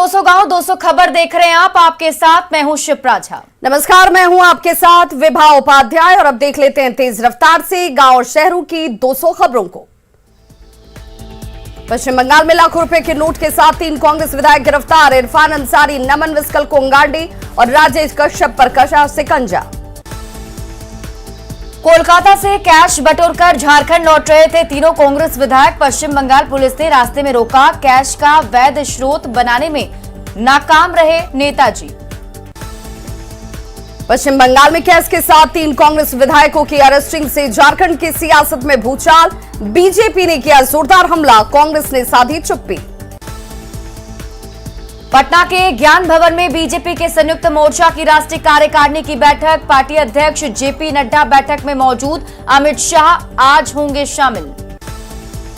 200 गांव 200 खबर देख रहे हैं आप। आपके साथ मैं हूं शिप्रा झा। नमस्कार, मैं हूं आपके साथ विभा उपाध्याय और अब देख लेते हैं तेज रफ्तार से गांव और शहरों की 200 खबरों को। पश्चिम बंगाल में लाखों रुपए के नोट के साथ 3 कांग्रेस विधायक गिरफ्तार। इरफान अंसारी, नमन विस्कल कोंगाडी और राजेश कश्यप पर कसा शिकंजा। कोलकाता से कैश बटोरकर झारखंड लौट रहे थे तीनों कांग्रेस विधायक। पश्चिम बंगाल पुलिस ने रास्ते में रोका। कैश का वैध स्रोत बनाने में नाकाम रहे नेताजी। पश्चिम बंगाल में कैश के साथ 3 कांग्रेस विधायकों की अरेस्टिंग से झारखंड की सियासत में भूचाल। बीजेपी ने किया जोरदार हमला, कांग्रेस ने साधी चुप्पी। पटना के ज्ञान भवन में बीजेपी के संयुक्त मोर्चा की राष्ट्रीय कार्यकारिणी की बैठक। पार्टी अध्यक्ष जेपी नड्डा बैठक में मौजूद। अमित शाह आज होंगे शामिल।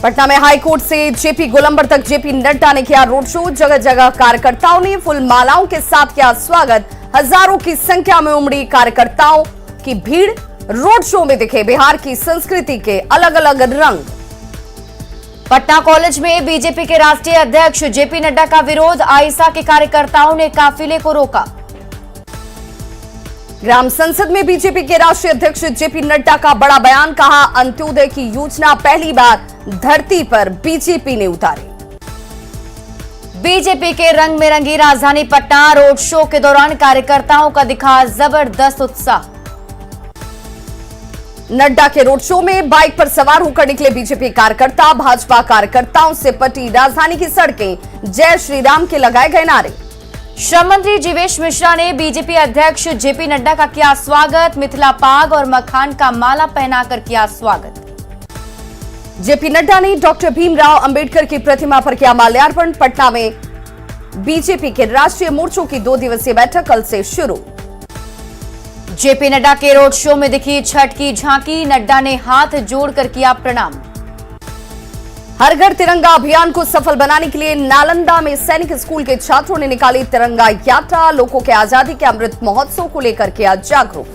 पटना में हाईकोर्ट से जेपी गोलंबर तक जेपी नड्डा ने किया रोड शो। जगह जगह कार्यकर्ताओं ने फुल मालाओं के साथ किया स्वागत। हजारों की संख्या में उमड़ी कार्यकर्ताओं की भीड़। रोड शो में दिखे बिहार की संस्कृति के अलग अलग रंग। पटना कॉलेज में बीजेपी के राष्ट्रीय अध्यक्ष जेपी नड्डा का विरोध। आईसा के कार्यकर्ताओं ने काफिले को रोका। ग्राम संसद में बीजेपी के राष्ट्रीय अध्यक्ष जेपी नड्डा का बड़ा बयान। कहा, अंत्योदय की योजना पहली बार धरती पर बीजेपी ने उतारी। बीजेपी के रंग में रंगी राजधानी पटना। रोड शो के दौरान कार्यकर्ताओं का दिखा जबरदस्त उत्साह। नड्डा के रोड शो में बाइक पर सवार होकर निकले बीजेपी कार्यकर्ता। भाजपा कार्यकर्ताओं से पटी राजधानी की सड़कें। जय श्री राम के लगाए गए नारे। श्रम मंत्री जीवेश मिश्रा ने बीजेपी अध्यक्ष जेपी नड्डा का किया स्वागत। मिथिला पाग और मखान का माला पहनाकर किया स्वागत। जेपी नड्डा ने डॉक्टर भीमराव अंबेडकर की प्रतिमा पर किया माल्यार्पण। पटना में बीजेपी के राष्ट्रीय मोर्चों की 2 दिवसीय बैठक कल से शुरू। जेपी नड्डा के रोड शो में दिखी छठ की झांकी। नड्डा ने हाथ जोड़कर किया प्रणाम। हर घर तिरंगा अभियान को सफल बनाने के लिए नालंदा में सैनिक स्कूल के छात्रों ने निकाली तिरंगा यात्रा। लोगों के आजादी के अमृत महोत्सव को लेकर किया जागरूक।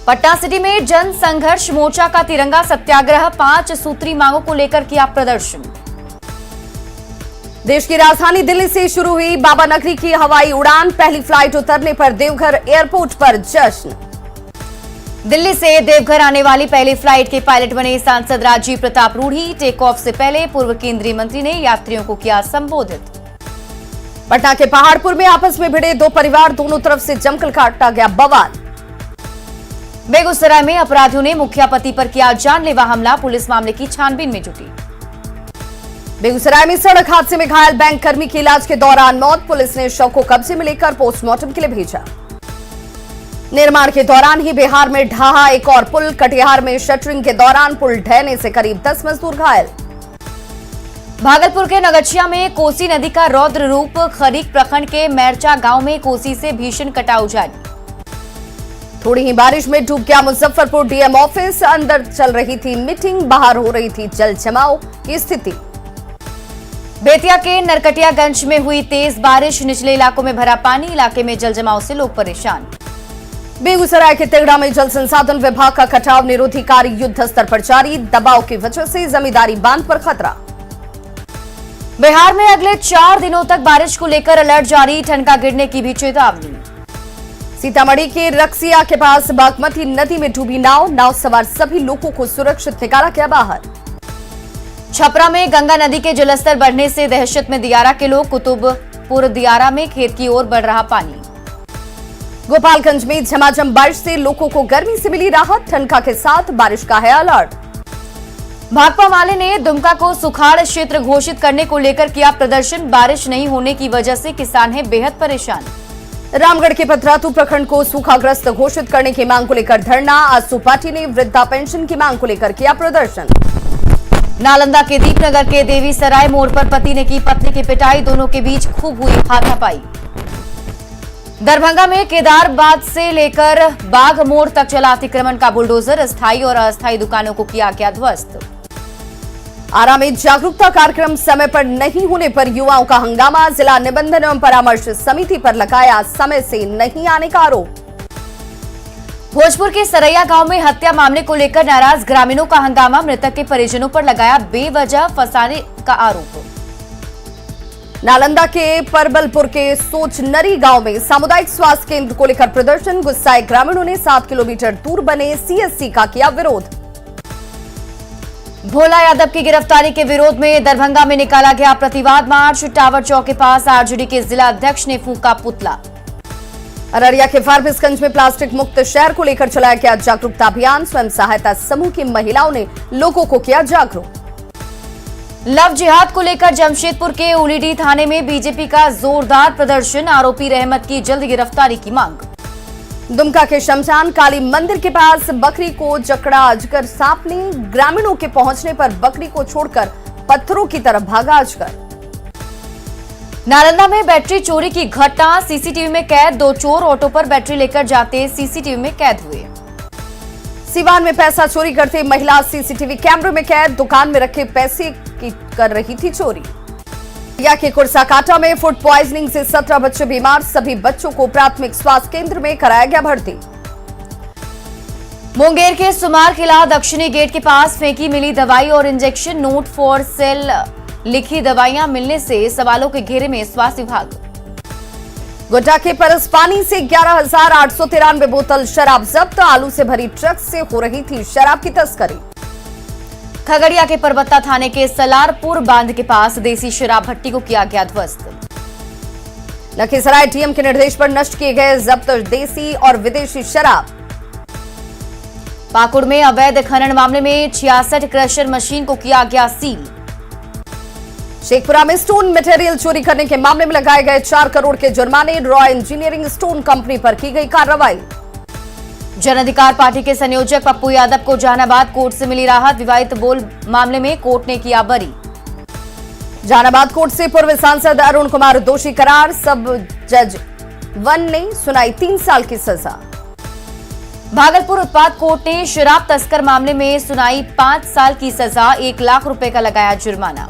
पटना सिटी में जन संघर्ष मोर्चा का तिरंगा सत्याग्रह। 5 सूत्री मांगों को लेकर किया प्रदर्शन। देश की राजधानी दिल्ली से शुरू हुई बाबा नगरी की हवाई उड़ान। पहली फ्लाइट उतरने पर देवघर एयरपोर्ट पर जश्न। दिल्ली से देवघर आने वाली पहली फ्लाइट के पायलट बने सांसद राजीव प्रताप रूढ़ी। टेक ऑफ से पहले पूर्व केंद्रीय मंत्री ने यात्रियों को किया संबोधित। पटना के पहाड़पुर में आपस में भिड़े 2 परिवार। दोनों तरफ से जमकर काटा गया बवाल। बेगूसराय में अपराधियों ने मुखिया पति पर किया जानलेवा हमला। पुलिस मामले की छानबीन में जुटी। बेगूसराय में सड़क हादसे में घायल बैंक कर्मी की इलाज के दौरान मौत। पुलिस ने शव को कब्जे में लेकर पोस्टमार्टम के लिए भेजा। निर्माण के दौरान ही बिहार में ढहा एक और पुल। कटिहार में शटरिंग के दौरान पुल ढहने से करीब 10 मजदूर घायल। भागलपुर के नगछिया में कोसी नदी का रौद्र रूप। खरीक प्रखंड के मैरचा गांव में कोसी से भीषण कटाव जारी। थोड़ी ही बारिश में डूब गया मुजफ्फरपुर डीएम ऑफिस। अंदर चल रही थी मीटिंग, बाहर हो रही थी जल जमाव की स्थिति। बेतिया के नरकटियागंज में हुई तेज बारिश। निचले इलाकों में भरा पानी। इलाके में जल जमाव से लोग परेशान। बेगूसराय के तिगड़ा में जल संसाधन विभाग का कटाव निरोधी कार्य युद्ध स्तर पर जारी। दबाव की वजह से जमींदारी बांध पर खतरा। बिहार में अगले 4 दिनों तक बारिश को लेकर अलर्ट जारी। ठनका गिरने की भी चेतावनी। सीतामढ़ी के रक्सिया के पास बागमती नदी में डूबी नाव सवार सभी लोगों को सुरक्षित निकाला गया बाहर। छपरा में गंगा नदी के जलस्तर बढ़ने से दहशत में दियारा के लोग। कुतुबपुर दियारा में खेत की ओर बढ़ रहा पानी। गोपालगंज में झमाझम बारिश से लोगों को गर्मी से मिली राहत। ठनका के साथ बारिश का है अलर्ट। भाकपा वाले ने दुमका को सुखाड़ क्षेत्र घोषित करने को लेकर किया प्रदर्शन। बारिश नहीं होने की वजह से किसान हैं बेहद परेशान। रामगढ़ के पथरातू प्रखंड को सूखाग्रस्त घोषित करने की मांग को लेकर धरना। आजसू पार्टी ने वृद्धा पेंशन की मांग को लेकर किया प्रदर्शन। नालंदा के दीपनगर के देवी सराय मोड़ पर पति ने की पत्नी की पिटाई। दोनों के बीच खूब हुई हाथापाई। दरभंगा में केदारबाद से लेकर बाघ मोड़ तक चला अतिक्रमण का बुलडोजर। अस्थायी और अस्थायी दुकानों को किया गया ध्वस्त। आरा में जागरूकता कार्यक्रम समय पर नहीं होने पर युवाओं का हंगामा। जिला निबंधन एवं परामर्श समिति पर लगाया समय से नहीं आने का आरोप। भोजपुर के सरैया गांव में हत्या मामले को लेकर नाराज ग्रामीणों का हंगामा। मृतक के परिजनों पर लगाया बेवजह फंसाने का आरोप। नालंदा के परबलपुर के सोचनरी गांव में सामुदायिक स्वास्थ्य केंद्र को लेकर प्रदर्शन। गुस्साए ग्रामीणों ने 7 किलोमीटर दूर बने सीएससी का किया विरोध। भोला यादव की गिरफ्तारी के विरोध में दरभंगा में निकाला गया प्रतिवाद मार्च। टावर चौक के पास आरजेडी के जिला अध्यक्ष ने फूंका पुतला। अररिया के फारबिसगंज में प्लास्टिक मुक्त शहर को लेकर चलाया गया जागरूकता अभियान। स्वयं सहायता समूह की महिलाओं ने लोगों को किया जागरूक। लव जिहाद को लेकर जमशेदपुर के उलीडी थाने में बीजेपी का जोरदार प्रदर्शन। आरोपी रहमत की जल्द गिरफ्तारी की मांग। दुमका के शमशान काली मंदिर के पास बकरी को जकड़ा अजगर सांप ने। ग्रामीणों के पहुंचने पर बकरी को छोड़कर पत्थरों की तरफ भागा अजगर। नालंदा में बैटरी चोरी की घटना। सीसीटीवी में कैद। 2 चोर ऑटो पर बैटरी लेकर जाते सीसीटीवी में कैद हुए। सीवान में पैसा चोरी करते महिला सीसीटीवी कैमरे में कैद। दुकान में रखे पैसे की कर रही थी चोरी। या के कुर्साकाटा में फूड प्वाइजनिंग से 17 बच्चे बीमार। सभी बच्चों को प्राथमिक स्वास्थ्य केंद्र में कराया गया भर्ती। मुंगेर के सुमार किला दक्षिणी गेट के पास फेंकी मिली दवाई और इंजेक्शन। नोट फॉर सेल लिखी दवाइयां मिलने से सवालों के घेरे में स्वास्थ्य विभाग। गोड्डा के परसपानी से 11,893 बोतल शराब जब्त। आलू से भरी ट्रक से हो रही थी शराब की तस्करी। खगड़िया के परबत्ता थाने के सलारपुर बांध के पास देसी शराब भट्टी को किया गया ध्वस्त। लखीसराय डीएम के निर्देश पर नष्ट किए गए जब्त देसी और विदेशी शराब। पाकुड़ में अवैध खनन मामले में 66 क्रशर मशीन को किया गया सील। शेखपुरा में स्टोन मटेरियल चोरी करने के मामले में लगाए गए 4 करोड़ के जुर्माने। रॉ इंजीनियरिंग स्टोन कंपनी पर की गई कार्रवाई। जन अधिकार पार्टी के संयोजक पप्पू यादव को जहानाबाद कोर्ट से मिली राहत। विवादित बोल मामले में कोर्ट ने किया बरी। जहानाबाद कोर्ट से पूर्व सांसद अरुण कुमार दोषी करार। सब जज 1 ने सुनाई 3 साल की सजा। भागलपुर उत्पाद कोर्ट ने शराब तस्कर मामले में सुनाई 5 साल की सजा। 1 लाख रुपए का लगाया जुर्माना।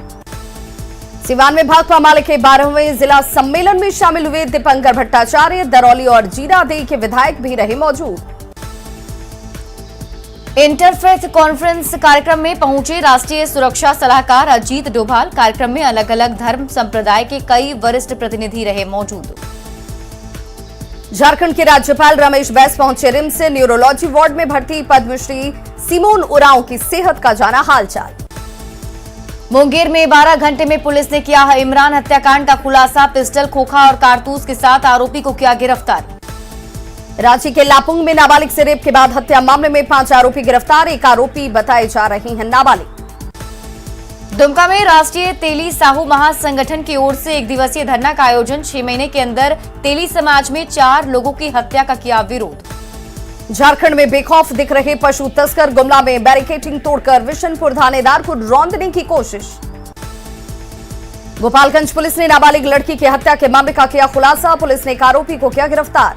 सिवान में भाकपा माले के 12वें जिला सम्मेलन में शामिल हुए दीपंकर भट्टाचार्य। दरौली और जीरादेई के विधायक भी रहे मौजूद। इंटरफेथ कॉन्फ्रेंस कार्यक्रम में पहुंचे राष्ट्रीय सुरक्षा सलाहकार अजीत डोभाल। कार्यक्रम में अलग अलग धर्म संप्रदाय के कई वरिष्ठ प्रतिनिधि रहे मौजूद। झारखंड के राज्यपाल रमेश बैस पहुंचे रिम्स से। न्यूरोलॉजी वार्ड में भर्ती पद्मश्री सिमोन उरांव की सेहत का जाना हालचाल। मुंगेर में 12 घंटे में पुलिस ने किया इमरान हत्याकांड का खुलासा। पिस्टल, खोखा और कारतूस के साथ आरोपी को किया गिरफ्तार। रांची के लापुंग में नाबालिग से रेप के बाद हत्या मामले में 5 आरोपी गिरफ्तार। 1 आरोपी बताए जा रहे हैं नाबालिग। दुमका में राष्ट्रीय तेली साहू महासंगठन की ओर से 1 दिवसीय धरना का आयोजन। 6 महीने के अंदर तेली समाज में 4 लोगों की हत्या का किया विरोध। झारखंड में बेखौफ दिख रहे पशु तस्कर। गुमला में बैरिकेडिंग तोड़कर विशनपुर थानेदार को रौंदने की कोशिश। गोपालगंज पुलिस ने नाबालिग लड़की की हत्या के मामले का किया खुलासा। पुलिस ने एक आरोपी को किया गिरफ्तार।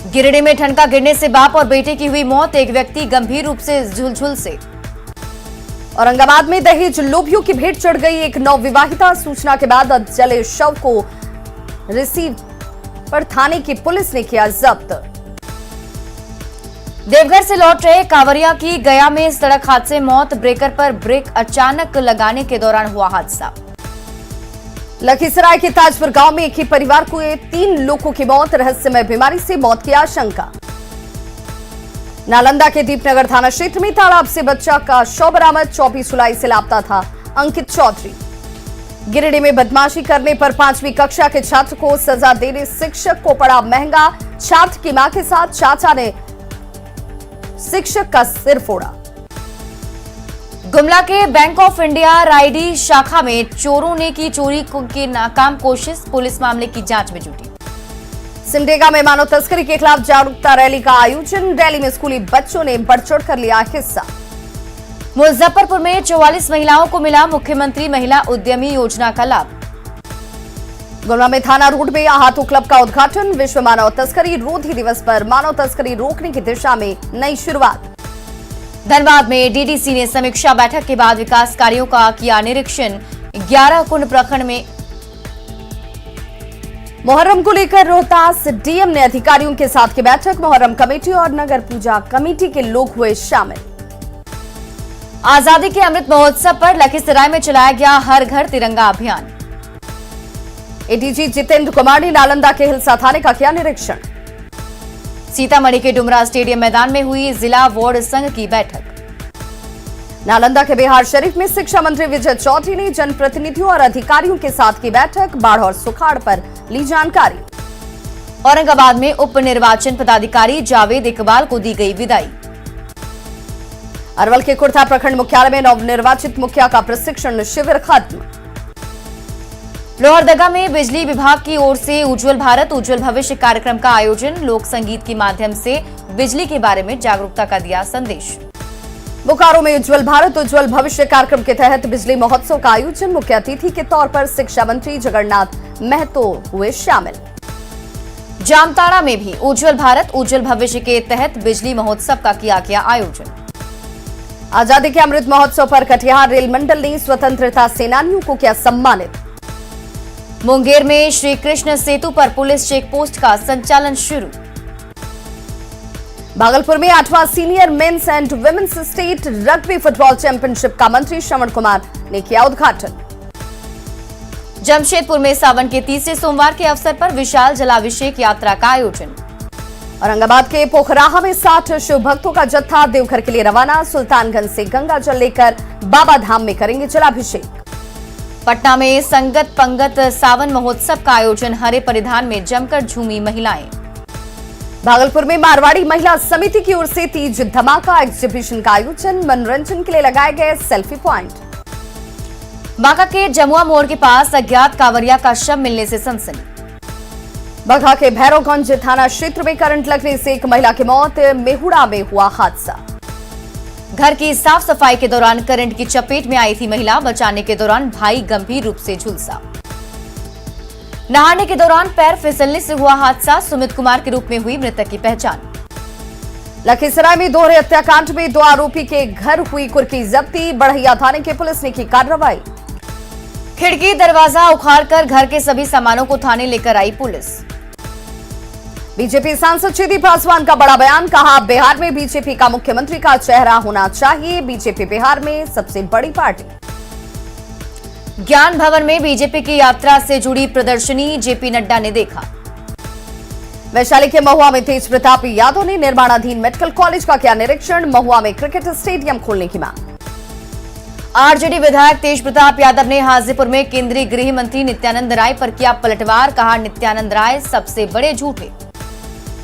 गिरिडीह में ठनका गिरने से बाप और बेटे की हुई मौत। एक व्यक्ति गंभीर रूप से झुलझुल से। औरंगाबाद में दहेज लोभियों की भेंट चढ़ गई एक नवविवाहिता। सूचना के बाद जले शव को रिसीव पर थाने की पुलिस ने किया जब्त। देवघर से लौट रहे कांवरिया की गया में सड़क हादसे मौत। ब्रेकर पर ब्रेक अचानक लगाने के दौरान हुआ हादसा। लखीसराय के ताजपुर गांव में एक ही परिवार को 3 लोगों की मौत। रहस्यमय बीमारी से मौत की आशंका। नालंदा के दीपनगर थाना क्षेत्र में तालाब से बच्चा का शव बरामद। 24 जुलाई से लापता था अंकित चौधरी। गिरिडीह में बदमाशी करने पर 5वीं कक्षा के छात्र को सजा देने शिक्षक को पड़ा महंगा। छात्र की मां के साथ चाचा ने शिक्षक का सिर फोड़ा। गुमला के बैंक ऑफ इंडिया रायडी शाखा में चोरों ने की चोरी की नाकाम कोशिश। पुलिस मामले की जांच में जुटी। सिमडेगा में मानव तस्करी के खिलाफ जागरूकता रैली का आयोजन। रैली में स्कूली बच्चों ने बढ़ चढ़ कर लिया हिस्सा। मुजफ्फरपुर में 44 महिलाओं को मिला मुख्यमंत्री महिला उद्यमी योजना का लाभ। गुमला में थाना रोड में आहातू क्लब का उद्घाटन। विश्व मानव तस्करी रोधी दिवस पर मानव तस्करी रोकने की दिशा में नई शुरुआत। धनबाद में डीडीसी ने समीक्षा बैठक के बाद विकास कार्यों का किया निरीक्षण। 11 कुंड प्रखंड में मुहर्रम को लेकर रोहतास डीएम ने अधिकारियों के साथ की बैठक। मुहर्रम कमेटी और नगर पूजा कमेटी के लोग हुए शामिल। आजादी के अमृत महोत्सव पर लखीसराय में चलाया गया हर घर तिरंगा अभियान। एडीजी जितेंद्र कुमार ने नालंदा के हिलसा थाने का किया निरीक्षण। सीतामढ़ी के डुमरा स्टेडियम मैदान में हुई जिला वार्ड संघ की बैठक। नालंदा के बिहार शरीफ में शिक्षा मंत्री विजय चौधरी ने जनप्रतिनिधियों और अधिकारियों के साथ की बैठक, बाढ़ और सुखाड़ पर ली जानकारी। औरंगाबाद में उप निर्वाचन पदाधिकारी जावेद इकबाल को दी गई विदाई। अरवल के कुर्था प्रखंड मुख्यालय में नवनिर्वाचित मुखिया का प्रशिक्षण शिविर खत्म। लोहरदगा में बिजली विभाग की ओर से उज्जवल भारत उज्जवल भविष्य कार्यक्रम का आयोजन, लोक संगीत के माध्यम से बिजली के बारे में जागरूकता का दिया संदेश। बोकारो में उज्जवल भारत उज्जवल भविष्य कार्यक्रम के तहत बिजली महोत्सव का आयोजन, मुख्य अतिथि के तौर पर शिक्षा मंत्री जगन्नाथ महतो हुए शामिल। जामताड़ा में भी उज्जवल भारत उज्जवल भविष्य के तहत बिजली महोत्सव का किया गया आयोजन। आजादी के अमृत महोत्सव पर कटिहार रेल मंडल ने स्वतंत्रता सेनानियों को किया सम्मानित। मुंगेर में श्री कृष्ण सेतु पर पुलिस चेक पोस्ट का संचालन शुरू। भागलपुर में 8वां senior men's and women's state rugby football championship का मंत्री श्रवण कुमार ने किया उद्घाटन। जमशेदपुर में सावन के तीसरे सोमवार के अवसर पर विशाल जलाभिषेक यात्रा का आयोजन। औरंगाबाद के पोखराहा में 60 शिव भक्तों का जत्था देवघर के लिए रवाना, सुल्तानगंज से गंगा जल लेकर बाबा धाम में करेंगे जलाभिषेक। पटना में संगत पंगत सावन महोत्सव का आयोजन, हरे परिधान में जमकर झूमी महिलाएं। भागलपुर में मारवाड़ी महिला समिति की ओर से तीज धमाका एग्जीबिशन का आयोजन, मनोरंजन के लिए लगाए गए सेल्फी पॉइंट। बांका के जमुआ मोड़ के पास अज्ञात कांवरिया का शव मिलने से सनसनी। बगहा के भैरवगंज थाना क्षेत्र में करंट लगने से एक महिला की मौत, मेहुड़ा में हुआ हादसा। घर की साफ सफाई के दौरान करंट की चपेट में आई थी महिला, बचाने के दौरान भाई गंभीर रूप से झुलसा। नहाने के दौरान पैर फिसलने से हुआ हादसा, सुमित कुमार के रूप में हुई मृतक की पहचान। लखीसराय में दोहरे हत्याकांड में 2 आरोपी के घर हुई कुर्की जब्ती, बढ़ैया थाने की पुलिस ने की कार्रवाई। खिड़की दरवाजा उखाड़कर घर के सभी सामानों को थाने लेकर आई पुलिस। बीजेपी सांसद चेदी पासवान का बड़ा बयान, कहा बिहार में बीजेपी का मुख्यमंत्री का चेहरा होना चाहिए, बीजेपी बिहार में सबसे बड़ी पार्टी। ज्ञान भवन में बीजेपी की यात्रा से जुड़ी प्रदर्शनी जेपी नड्डा ने देखा। वैशाली के महुआ में तेज प्रताप यादव ने निर्माणाधीन मेडिकल कॉलेज का किया निरीक्षण, महुआ में क्रिकेट स्टेडियम खोलने की मांग। आरजेडी विधायक तेज प्रताप यादव ने हाजीपुर में केंद्रीय गृह मंत्री नित्यानंद राय पर किया पलटवार, कहा नित्यानंद राय सबसे बड़े झूठे।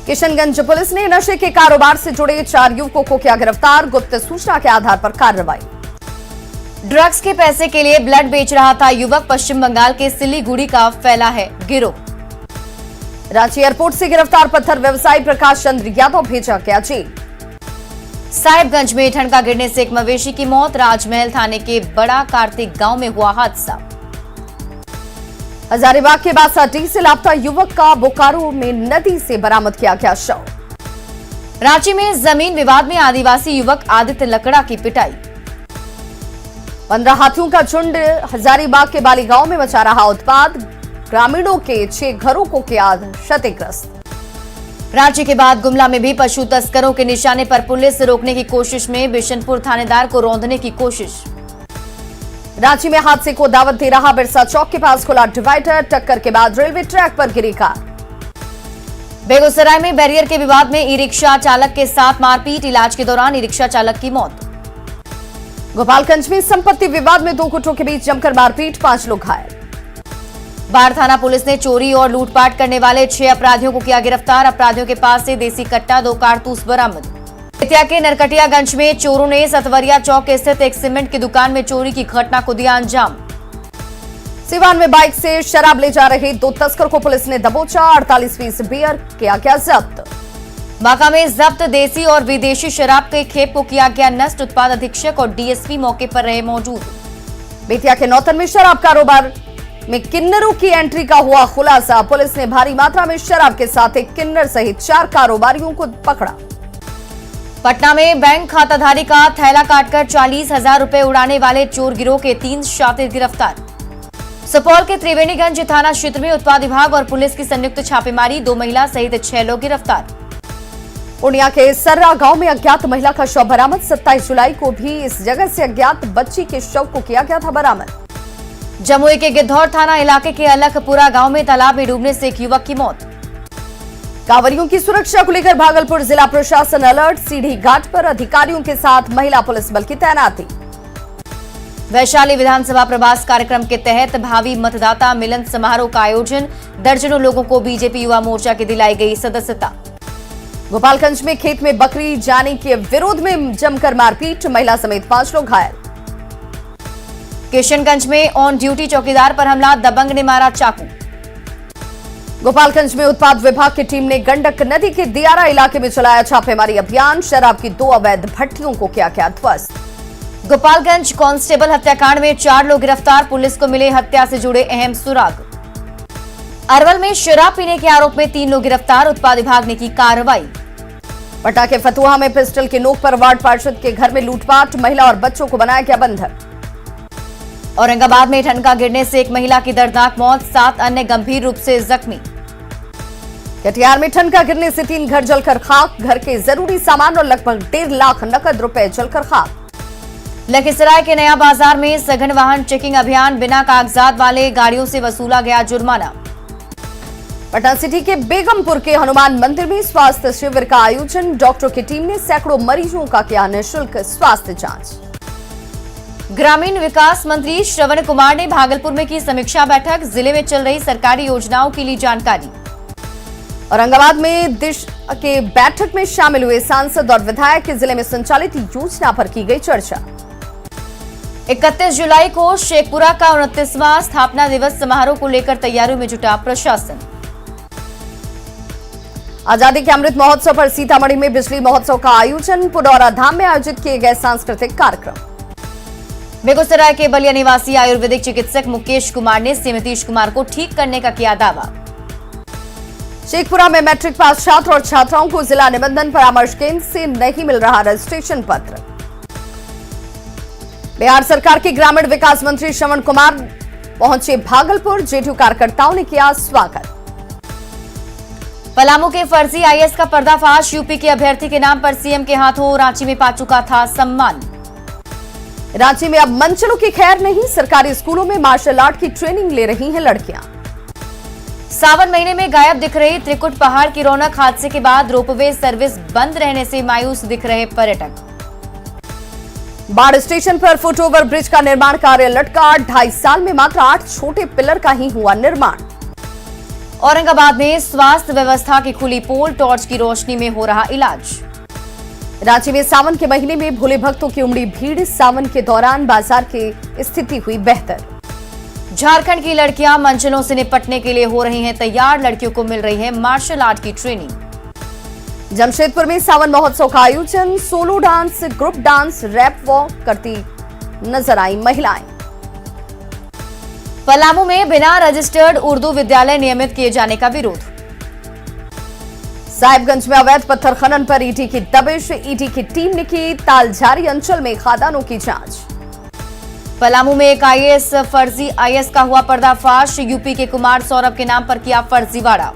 किशनगंज पुलिस ने नशे के कारोबार से जुड़े 4 युवकों को किया गिरफ्तार, गुप्त सूचना के आधार पर कार्रवाई। ड्रग्स के पैसे के लिए ब्लड बेच रहा था युवक, पश्चिम बंगाल के सिलीगुड़ी का फैला है गिरोह। रांची एयरपोर्ट से गिरफ्तार पत्थर व्यवसायी प्रकाश चंद्र यादव भेजा गया जेल। साहिबगंज में ठनका गिरने से एक मवेशी की मौत, राजमहल थाने के बड़ा कार्तिक गांव में हुआ हादसा। हजारीबाग के बासाडीह से लापता युवक का बोकारो में नदी से बरामद किया गया शव। रांची में जमीन विवाद में आदिवासी युवक आदित्य लकड़ा की पिटाई। 15 हाथियों का झुंड हजारीबाग के बाली गांव में मचा रहा उत्पात, ग्रामीणों के 6 घरों को किया क्षतिग्रस्त। रांची के बाद गुमला में भी पशु तस्करों के निशाने पर पुलिस रोकने की कोशिश में बिशनपुर थानेदार को रौंदने की कोशिश। रांची में हादसे को दावत दे रहा बिरसा चौक के पास खुला डिवाइडर, टक्कर के बाद रेलवे ट्रैक पर गिरी कार। बेगूसराय में बैरियर के विवाद में ई रिक्शा चालक के साथ मारपीट, इलाज के दौरान ई रिक्शा चालक की मौत। गोपालगंज में संपत्ति विवाद में 2 गुटों के बीच जमकर मारपीट, 5 लोग घायल। बाढ़ थाना पुलिस ने चोरी और लूटपाट करने वाले 6 अपराधियों को किया गिरफ्तार, अपराधियों के पास से देसी कट्टा 2 कारतूस बरामद। बेतिया के नरकटियागंज में चोरों ने सतवरिया चौक स्थित एक सीमेंट की दुकान में चोरी की घटना को दिया अंजाम। सिवान में बाइक से शराब ले जा रहे 2 तस्कर को पुलिस ने दबोचा, 48 पीस बियर किया गया जब्त। बांका में जब्त देसी और विदेशी शराब के खेप को किया गया नष्ट, उत्पाद अधीक्षक और डीएसपी मौके पर रहे मौजूद। बेतिया के नौतन में शराब कारोबार में किन्नरों की एंट्री का हुआ खुलासा, पुलिस ने भारी मात्रा में शराब के साथ एक किन्नर सहित 4 कारोबारियों को पकड़ा। पटना में बैंक खाताधारी का थैला काटकर 40,000 रुपए उड़ाने वाले चोर गिरोह के 3 शातिर गिरफ्तार। सुपौल के त्रिवेणीगंज थाना क्षेत्र में उत्पाद विभाग और पुलिस की संयुक्त छापेमारी, 2 महिला सहित 6 लोग गिरफ्तार। पूर्णिया के सर्रा गांव में अज्ञात महिला का शव बरामद, 27 जुलाई को भी इस जगह से अज्ञात बच्ची के शव को किया गया था बरामद। जमुई के गिद्धौर थाना इलाके के अलखपुरा गांव में तालाब में डूबने से एक युवक की मौत। कांवरियों की सुरक्षा को लेकर भागलपुर जिला प्रशासन अलर्ट, सीढ़ी घाट पर अधिकारियों के साथ महिला पुलिस बल की तैनाती। वैशाली विधानसभा प्रवास कार्यक्रम के तहत भावी मतदाता मिलन समारोह का आयोजन, दर्जनों लोगों को बीजेपी युवा मोर्चा की दिलाई गई सदस्यता। गोपालगंज में खेत में बकरी जाने के विरोध में जमकर मारपीट, महिला समेत 5 लोग घायल। किशनगंज में ऑन ड्यूटी चौकीदार पर हमला, दबंग ने मारा चाकू। गोपालगंज में उत्पाद विभाग की टीम ने गंडक नदी के दियारा इलाके में चलाया छापेमारी अभियान, शराब की 2 अवैध भट्टियों को किया ध्वस्त। गोपालगंज कांस्टेबल हत्याकांड में 4 लोग गिरफ्तार, पुलिस को मिले हत्या से जुड़े अहम सुराग। अरवल में शराब पीने के आरोप में 3 लोग गिरफ्तार, उत्पाद विभाग ने की कार्रवाई। पटा के फतुहा में पिस्टल के नोक पर वार्ड पार्षद के घर में लूटपाट, महिला और बच्चों को बनाया गया बंधक। औरंगाबाद में ठनका गिरने से एक महिला की दर्दनाक मौत, 7 अन्य गंभीर रूप से जख्मी। कटिहार में ठनका गिरने से 3 घर जलकर खाक, घर के जरूरी सामान और लगभग 1.5 लाख नकद रुपए जलकर खाक। लखीसराय के नया बाजार में सघन वाहन चेकिंग अभियान, बिना कागजात वाले गाड़ियों से वसूला गया जुर्माना। पटना सिटी के बेगमपुर के हनुमान मंदिर में स्वास्थ्य शिविर का आयोजन, डॉक्टरों की टीम ने सैकड़ों मरीजों का किया निःशुल्क स्वास्थ्य जांच। ग्रामीण विकास मंत्री श्रवण कुमार ने भागलपुर में की समीक्षा बैठक, जिले में चल रही सरकारी योजनाओं की ली जानकारी। औरंगाबाद में दिशा के बैठक में शामिल हुए सांसद और विधायक की जिले में संचालित योजना पर की गई चर्चा। 31 जुलाई को शेखपुरा का 29वां स्थापना दिवस समारोह को लेकर तैयारियों में जुटा प्रशासन। आजादी के अमृत महोत्सव पर सीतामढ़ी में बिजली महोत्सव का आयोजन, पुडौरा धाम में आयोजित किए गए सांस्कृतिक कार्यक्रम। बेगूसराय के बलिया निवासी आयुर्वेदिक चिकित्सक मुकेश कुमार ने सीएम नीतीश कुमार को ठीक करने का किया दावा। शेखपुरा में मैट्रिक पास छात्र और छात्राओं को जिला निबंधन परामर्श केंद्र से नहीं मिल रहा रजिस्ट्रेशन पत्र। बिहार सरकार के ग्रामीण विकास मंत्री श्रवण कुमार पहुंचे भागलपुर, जेडीयू कार्यकर्ताओं ने किया स्वागत। पलामू के फर्जी आईएएस का पर्दाफाश, यूपी के अभ्यर्थी के नाम पर सीएम के हाथों रांची में पा चुका था सम्मान। रांची में अब मंचलों की खैर नहीं, सरकारी स्कूलों में मार्शल आर्ट की ट्रेनिंग ले रही हैं लड़कियां। सावन महीने में गायब दिख रही त्रिकुट पहाड़ की रौनक, हादसे के बाद रोपवे सर्विस बंद रहने से मायूस दिख रहे पर्यटक। बाढ़ स्टेशन पर फुटओवर ब्रिज का निर्माण कार्य लटका, 2.5 साल में मात्र 8 छोटे पिलर का ही हुआ निर्माण। औरंगाबाद में स्वास्थ्य व्यवस्था की खुली पोल, टॉर्च की रोशनी में हो रहा इलाज। रांची में सावन के महीने में भोले भक्तों की उमड़ी भीड़, सावन के दौरान बाजार की स्थिति हुई बेहतर। झारखंड की लड़कियां मंचलों से निपटने के लिए हो रही हैं तैयार, लड़कियों को मिल रही है मार्शल आर्ट की ट्रेनिंग। जमशेदपुर में सावन महोत्सव का आयोजन, solo dance, group dance, ramp walk करती नजर आई महिलाएं। पलामू में बिना रजिस्टर्ड उर्दू विद्यालय नियमित किए जाने का विरोध। साहिबगंज में अवैध पत्थर खनन पर ईडी की दबिश, ईडी की टीम ने की तालझारी अंचल में खादानों की जांच। पलामू में एक आईएएस फर्जी आईएएस का हुआ पर्दाफाश, यूपी के कुमार सौरभ के नाम पर किया फर्जीवाड़ा।